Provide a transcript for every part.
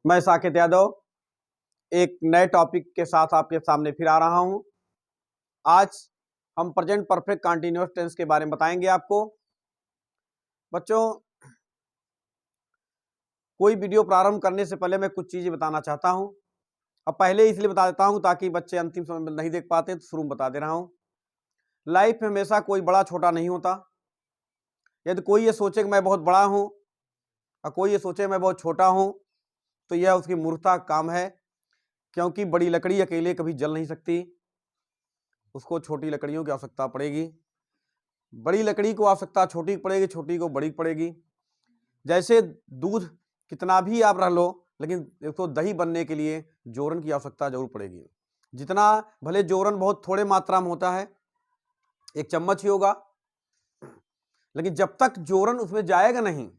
मैं साकेत यादव एक नए टॉपिक के साथ आपके सामने फिर आ रहा हूं। आज हम प्रेजेंट परफेक्ट कंटीन्यूअस टेंस के बारे में बताएंगे आपको। बच्चों, कोई वीडियो प्रारंभ करने से पहले मैं कुछ चीजें बताना चाहता हूं। अब पहले इसलिए बता देता हूं ताकि बच्चे अंतिम समय में नहीं देख पाते, तो शुरू में बता दे रहा हूं। लाइफ में हमेशा कोई बड़ा छोटा नहीं होता। यदि कोई ये सोचे कि मैं बहुत बड़ा हूं और कोई ये सोचे मैं बहुत छोटा हूं, तो यह उसकी मूर्खता का काम है, क्योंकि बड़ी लकड़ी अकेले कभी जल नहीं सकती। उसको छोटी लकड़ियों की आवश्यकता पड़ेगी। बड़ी लकड़ी को आवश्यकता छोटी पड़ेगी, छोटी को बड़ी पड़ेगी। जैसे दूध कितना भी आप रख लो, लेकिन इसको दही बनने के लिए जोरन की आवश्यकता जरूर पड़ेगी। जितना भले जोरन बहुत थोड़े मात्रा में होता है, एक चम्मच ही होगा, लेकिन जब तक जोरन उसमें जाएगा नहीं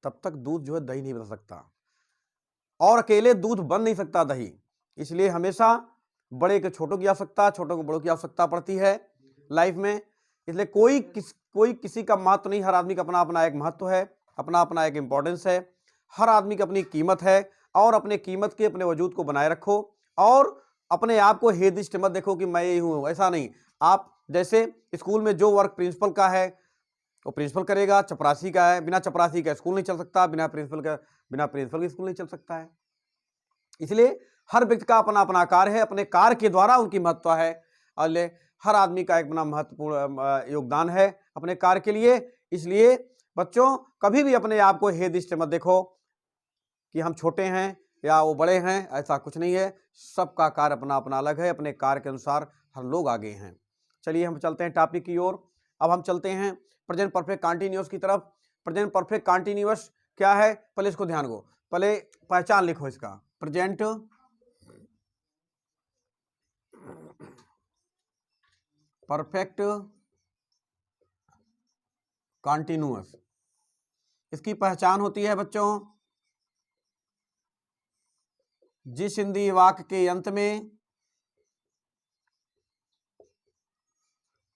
तब तक दूध जो है दही नहीं बन सकता, और अकेले दूध बन नहीं सकता दही। इसलिए हमेशा बड़े के छोटों की आवश्यकता, छोटों को बड़ों की आवश्यकता पड़ती है लाइफ में। इसलिए कोई किसी का महत्व नहीं। हर आदमी का अपना अपना एक महत्व है, अपना अपना एक इंपॉर्टेंस है। हर आदमी की अपनी कीमत है, और अपने कीमत के अपने वजूद को बनाए रखो, और अपने आप को हेदिष्ट मत देखो कि मैं यही हूं। ऐसा नहीं। आप जैसे स्कूल में जो वर्क प्रिंसिपल का है वो प्रिंसिपल करेगा, चपरासी का है, बिना चपरासी का स्कूल नहीं चल सकता, बिना प्रिंसिपल के स्कूल नहीं चल सकता है। इसलिए हर व्यक्ति का अपना अपना कार्य है, अपने कार्य के द्वारा उनकी महत्व है। और हर आदमी का एक अपना महत्वपूर्ण योगदान है अपने कार्य के लिए। इसलिए बच्चों, कभी भी अपने आप को हे दृष्टि मत देखो कि हम छोटे हैं या वो बड़े हैं। ऐसा कुछ नहीं है। सबका कार्य अपना अपना अलग है, अपने कार्य के अनुसार हर लोग आगे हैं। चलिए हम चलते हैं टॉपिक की ओर। अब हम चलते हैं प्रेजेंट परफेक्ट कंटीन्यूअस की तरफ। प्रेजेंट परफेक्ट कंटीन्यूअस क्या है, पहले इसको ध्यान दो, पहले पहचान लिखो इसका। प्रेजेंट परफेक्ट कंटीन्यूअस, इसकी पहचान होती है बच्चों, जिस हिंदी वाक्य के अंत में,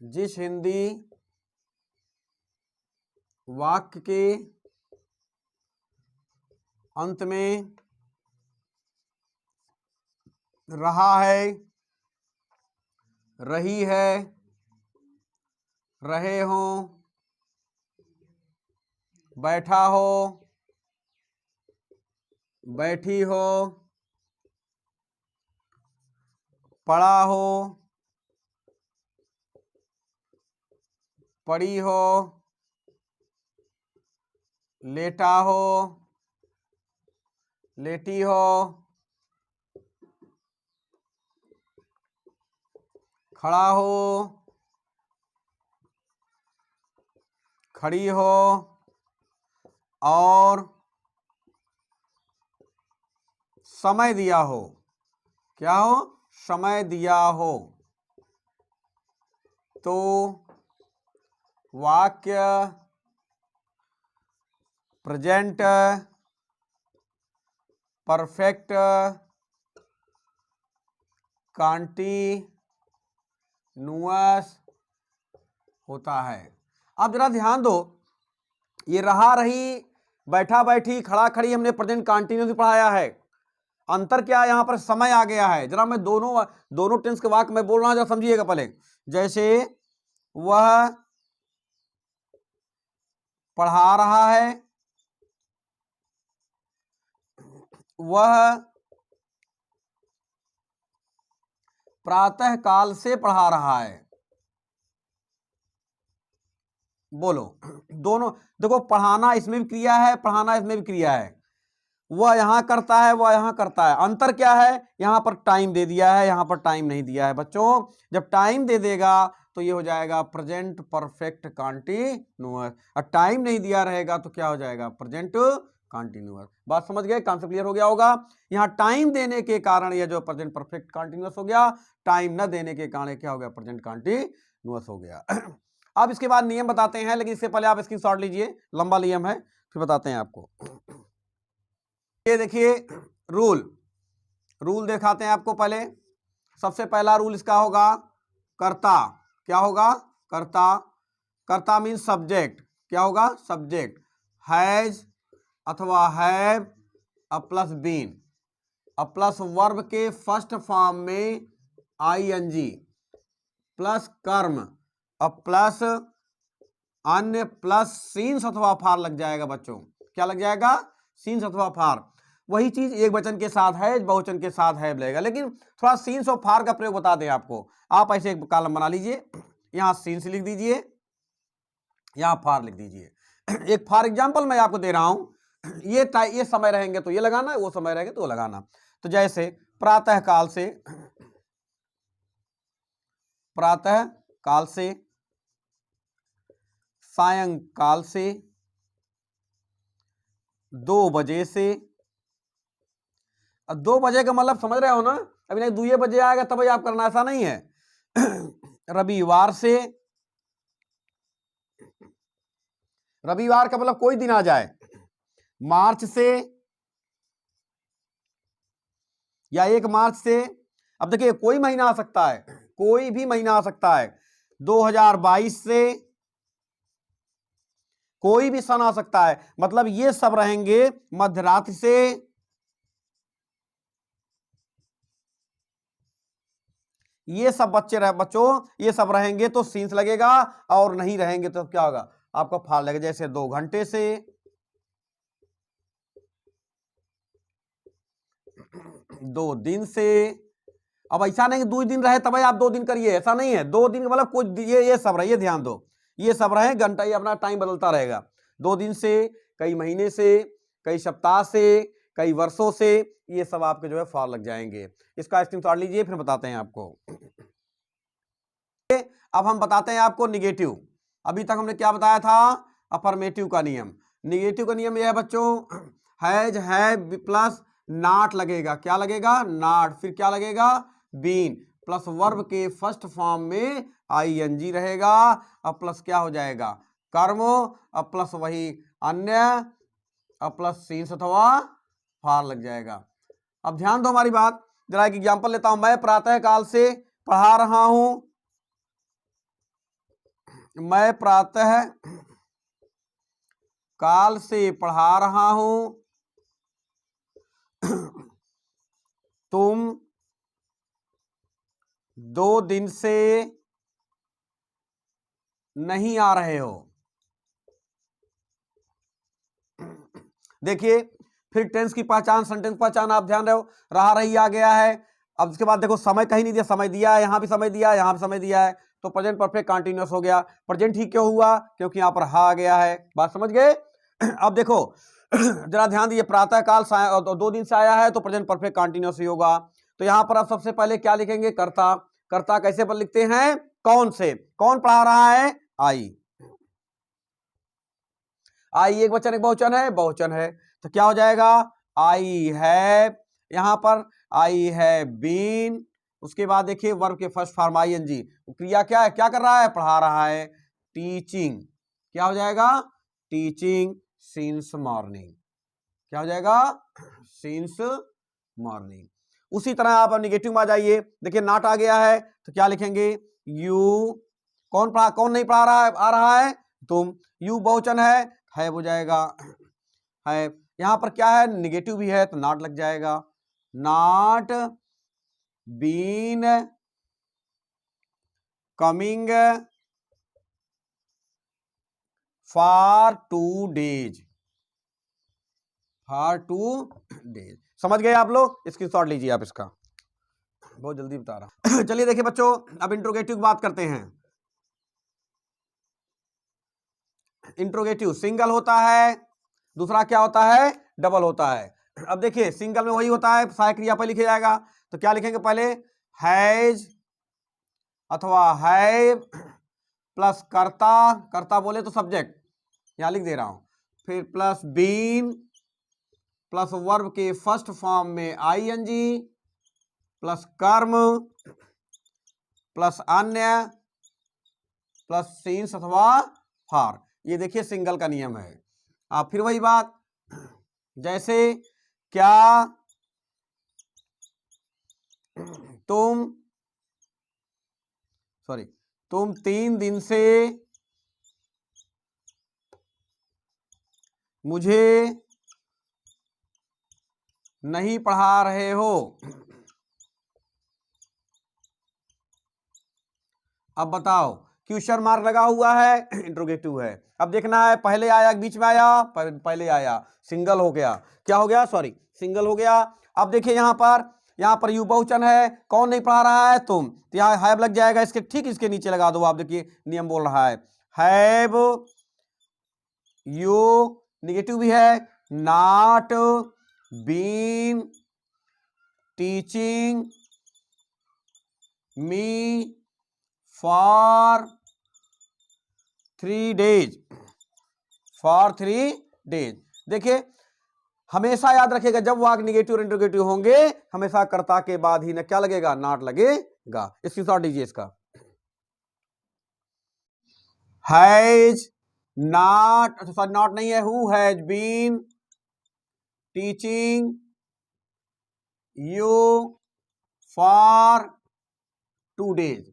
जिस हिंदी वाक्य के अंत में रहा है, रही है, रहे हो, बैठा हो, बैठी हो, पढ़ा हो, पड़ी हो, लेटा हो, लेटी हो, खड़ा हो, खड़ी हो, और समय दिया हो। क्या हो? समय दिया हो। तो वाक्य प्रेजेंट परफेक्ट कंटीन्यूअस होता है। अब जरा ध्यान दो, ये रहा रही, बैठा बैठी, खड़ा खड़ी हमने प्रेजेंट कंटीन्यूअस पढ़ाया है। अंतर क्या है? यहां पर समय आ गया है। जरा मैं दोनों टेंस के वाक्य में बोल रहा हूं, जरा समझिएगा पहले। जैसे वह पढ़ा रहा है, वह प्रातः काल से पढ़ा रहा है। बोलो, दोनों देखो, पढ़ाना इसमें भी क्रिया है, पढ़ाना इसमें भी क्रिया है। वह यहां करता है, वह यहां करता है। अंतर क्या है? यहां पर टाइम दे दिया है, यहां पर टाइम नहीं दिया है। बच्चों, जब टाइम दे देगा तो ये हो जाएगा प्रेजेंट परफेक्ट कंटीन्यूअस, और टाइम नहीं दिया रहेगा तो क्या हो जाएगा? Present continuous. बात समझ गए? कॉन्सेप्ट क्लियर हो गया होगा। यहां टाइम देने के कारण यह जो प्रेजेंट परफेक्ट कंटीन्यूअस हो गया, टाइम न देने के कारण क्या हो गया? प्रेजेंट कंटीन्यूअस हो गया। अब इसके बाद नियम बताते हैं, लेकिन इससे पहले आप स्क्रीनशॉट लीजिए, लंबा नियम है, फिर बताते हैं आपको। ये देखिए, रूल दिखाते हैं आपको। पहले सबसे पहला रूल इसका होगा कर्ता। क्या होगा? कर्ता। कर्ता मीन्स सब्जेक्ट। क्या होगा? सब्जेक्ट। हैज, अथवा have plus been plus verb के फर्स्ट फॉर्म में आईएनजी प्लस कर्म प्लस अन्य प्लस सीन्स अथवा फार लग जाएगा बच्चों। क्या लग जाएगा? सीन्स अथवा फार। वही चीज एक वचन के साथ है, बहुवचन के साथ है लगेगा, लेकिन थोड़ा सीन्स और फार का प्रयोग बता दें आपको। आप ऐसे एक कॉलम बना लीजिए, यहां सीन्स लिख दीजिए, यहां फार लिख दीजिए। एक फॉर एग्जांपल मैं आपको दे रहा हूं, ये समय रहेंगे तो ये लगाना, वो समय रहेंगे तो वो लगाना। तो जैसे प्रातः काल से सायंकाल से 2 बजे से। 2 बजे का मतलब समझ रहे हो ना? अभी नहीं 2 बजे आएगा तभी आप करना, ऐसा नहीं है। रविवार से, रविवार का मतलब कोई दिन आ जाए। मार्च से या 1 मार्च से। अब देखिए कोई महीना आ सकता है, कोई भी महीना आ सकता है। 2022 से कोई भी सन आ सकता है, मतलब ये सब रहेंगे। मध्यरात्रि से, ये सब बच्चों ये सब रहेंगे तो सीन्स लगेगा, और नहीं रहेंगे तो क्या होगा? आपका फाल लगेगा। जैसे 2 घंटे से, 2 दिन से। अब ऐसा नहीं कि 2 दिन रहे तब आप 2 दिन करिए, ऐसा नहीं है। 2 दिन का मतलब कुछ ये सब रहे, ध्यान दो, ये सब रहे घंटा, ये अपना टाइम बदलता रहेगा। 2 दिन से, कई महीने से, कई सप्ताह से, कई वर्षों से, ये सब आपके जो है फाल लग जाएंगे। इसका स्क्रीनशॉट लीजिए, फिर बताते हैं आपको। अब हम बताते हैं आपको निगेटिव। अभी तक हमने क्या बताया था? अफर्मेटिव का नियम। निगेटिव का नियम यह है बच्चों, हैज है प्लस नॉट लगेगा। क्या लगेगा? नॉट। फिर क्या लगेगा? बीन प्लस वर्ब के फर्स्ट फॉर्म में आईएनजी रहेगा, अब प्लस क्या हो जाएगा? कर्म, अब प्लस वही अन्य, अब प्लस सीन्स अथवा फार लग जाएगा। अब ध्यान दो हमारी बात, जरा एक एग्जांपल लेता हूं। मैं प्रातः काल से पढ़ा रहा हूं, मैं प्रातः काल से पढ़ा रहा हूं, तुम 2 दिन से नहीं आ रहे हो। देखिए फिर टेंस की पहचान, सेंटेंस पहचान आप ध्यान रहो, रहा रही आ गया है। अब उसके बाद देखो समय कहीं नहीं दिया, समय दिया है, यहां भी समय दिया है, यहां भी समय दिया है, तो प्रेजेंट परफेक्ट कंटीन्यूअस हो गया। प्रेजेंट ही क्यों हुआ? क्योंकि यहां पर हा आ गया है। बात समझ गए? अब देखो जरा ध्यान दीजिए, प्रातः काल 2 दिन से आया है तो प्रेजेंट परफेक्ट कंटीन्यूअस ही होगा। तो यहां पर आप सबसे पहले क्या लिखेंगे? कर्ता। कर्ता कैसे पर लिखते हैं? कौन से, कौन पढ़ा रहा है? आई। आई एक वचन एक बहुवचन है, बहुवचन है, तो क्या हो जाएगा? आई है, यहां पर आई है बीन। उसके बाद देखिए वर्ब के फर्स्ट फॉर्म आईएनजी, क्रिया क्या है? क्या कर रहा है? पढ़ा रहा है। टीचिंग, क्या हो जाएगा? Teaching since morning. क्या हो जाएगा? Since morning. उसी तरह आप निगेटिव में आ जाइए, देखिए नॉट आ गया है तो क्या लिखेंगे? यू। कौन नहीं पढ़ा रहा है? आ रहा है तुम। यू बहुवचन है हो जाएगा है। यहां पर क्या है? निगेटिव भी है तो नॉट लग जाएगा। Not been coming for 2 days. For 2 days. समझ गए आप लोग? स्क्रीनशॉट लीजिए आप इसका, बहुत जल्दी बता रहा हूं। चलिए देखिए बच्चों, अब इंट्रोगेटिव की बात करते हैं। इंट्रोगेटिव सिंगल होता है, दूसरा क्या होता है? डबल होता है। अब देखिए सिंगल में वही होता है, सहायक क्रिया पर लिखा जाएगा, तो क्या लिखेंगे? पहले हैज अथवा हैव प्लस कर्ता, कर्ता बोले तो सब्जेक्ट, यहां लिख दे रहा हूं, फिर प्लस बीन प्लस वर्ब के फर्स्ट फॉर्म में आईएनजी प्लस कर्म प्लस अन्य प्लस सीन्स अथवा फार। ये देखिए सिंगल का नियम है। आप फिर वही बात, जैसे क्या तुम 3 दिन से मुझे नहीं पढ़ा रहे हो। अब बताओ, क्वेश्चन मार्क लगा हुआ है, इंट्रोगेटिव है। अब देखना है पहले आया बीच में आया, पहले आया, सिंगल हो गया, क्या हो गया, सॉरी सिंगल हो गया। अब देखिए यहाँ पर यू बहुवचन है, कौन नहीं पढ़ा रहा है, तुम, तो यहाँ हैव लग जाएगा, इसके ठीक इसके नीचे लगा दो। आप देखिए नियम बोल रहा है, हैव यू, निगेटिव भी है, not been teaching me for 3 days, for 3 days। देखिए हमेशा याद रखिएगा, जब वाक्य निगेटिव और इंट्रोगेटिव होंगे, हमेशा कर्ता के बाद ही न क्या लगेगा, नॉट लगेगा। स्क्रीनशॉट दीजिए इसका। हैज नॉट, सॉरी नॉट नहीं है, who has been teaching you for 2 days।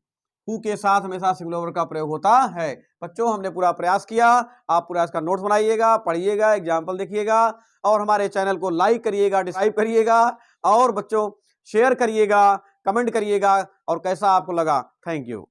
Who के साथ हमेशा सिंगुलर वर्ब का प्रयोग होता है। बच्चों हमने पूरा प्रयास किया, आप पूरा इसका नोट्स बनाइएगा, पढ़िएगा, एग्जाम्पल देखिएगा, और हमारे चैनल को लाइक करिएगा, डिसलाइक करिएगा, और बच्चों शेयर करिएगा, कमेंट करिएगा, और कैसा आपको लगा। Thank you.